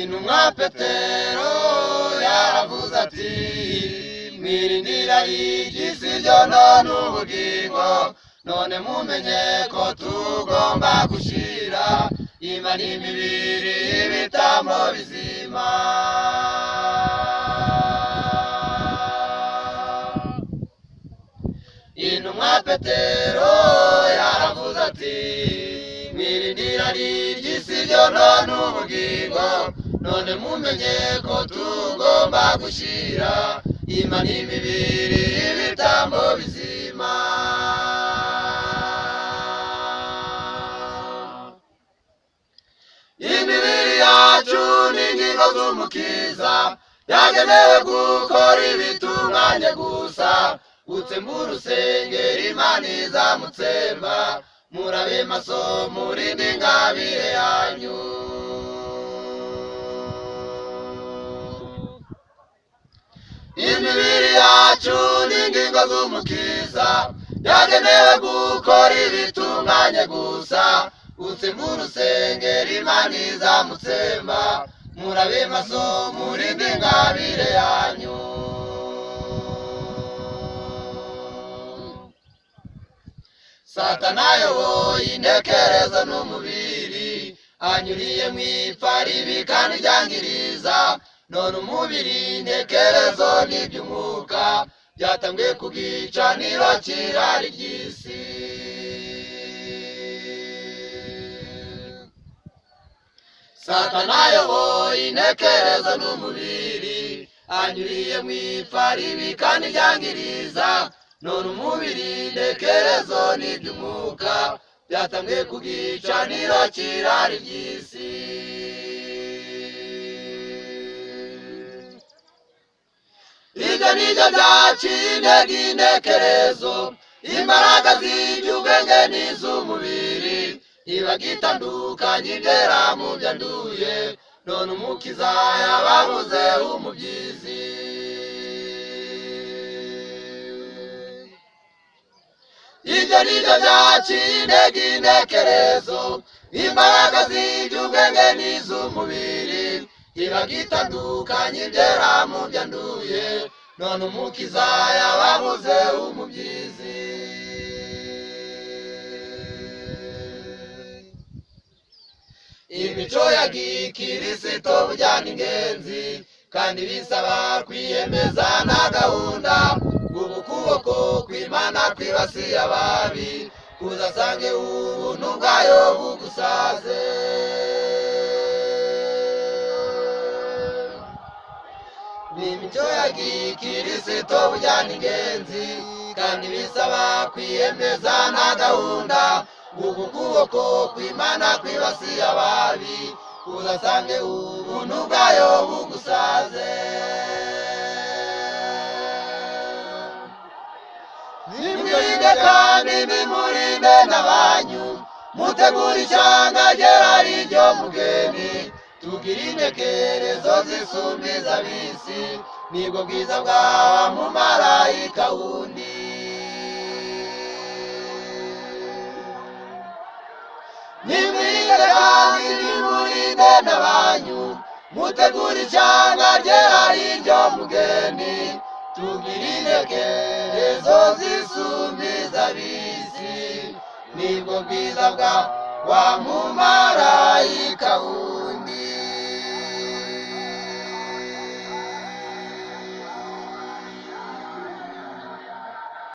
intumwa Petero yaravuze ati mwirindira ry'isi ryo none ubugingo none mumenye ko tugomba gushira Imana imibiri y'ibitambo bizima intumwa Petero yaravuze ati mwirindira ry'isi ryo none ubugingo none mumenye ko tugomba gushira Imana imibiri y'ibitambo bizima imibiri yacu n'ingingo z'umukiza yagenewe gukora ibitunganye gusa gutsembura urusengero Imana izamutsemba murabe maso murinde ingabire yanyu imibiri yacu n'ingingo z'umukiza yagenewe gukora ibitunganye gusa gutsembura urusengero Imana izamutsemba murabe maso murinde ingabire yanyu Satana ayoboye intekerezo n'umubiri anyuriye mu ipfa ribi kandi ryangiriza none umubiri intekerezo n'iby'umwuka byatangiye ku gicaniro cy'irari ry'isi Satana ayoboye intekerezo n'umubiri anyuriye mu ipfa ribi kandi ryangiriza none umubiri intekerezo n'iby'umwuka byatangiye ku gicaniro cy'irari ry'isi ibyo nibyo byaciye intege intekerezo imbaraga z'iby'ubwenge n'iz'umubiri ntibagitandukanye ibyera mu byanduye none umukiza yababuze umubyizi ibyo nibyo byaciye intege intekerezo imbaraga z'iby'ubwenge n'iz'umubiri ntibagitandukanye ibyera mu byanduye none umukiza yababuze umubyizi imico ya gikirisito bujyana ingenzi kandi bisaba kwiyemeza na gahunda ubu kuboko kw'Imana kwibasiye ababi kuzasange ubuntu bwayo bugusaze imico ya gikirisito bujyana ingenzi kandi bisaba kwiyemeza na gahunda ubu kuboko kw'Imana kwibasiye ababi kuzasange ubuntu bwayo bugusaze nimwirinde kandi nimurinde n'abanyu mutegura ishyanga ryera ryo mugeni tugira intekerezo zisumbiza ab'isi nibwo bwiza bwa mumarayika wundi nimwirinde kandi nimurinde n'abanyu mutegura ishyanga ryera ryo mugeni tugira intekerezo zisumbiza ab'isi nibwo bwiza bwa mumarayika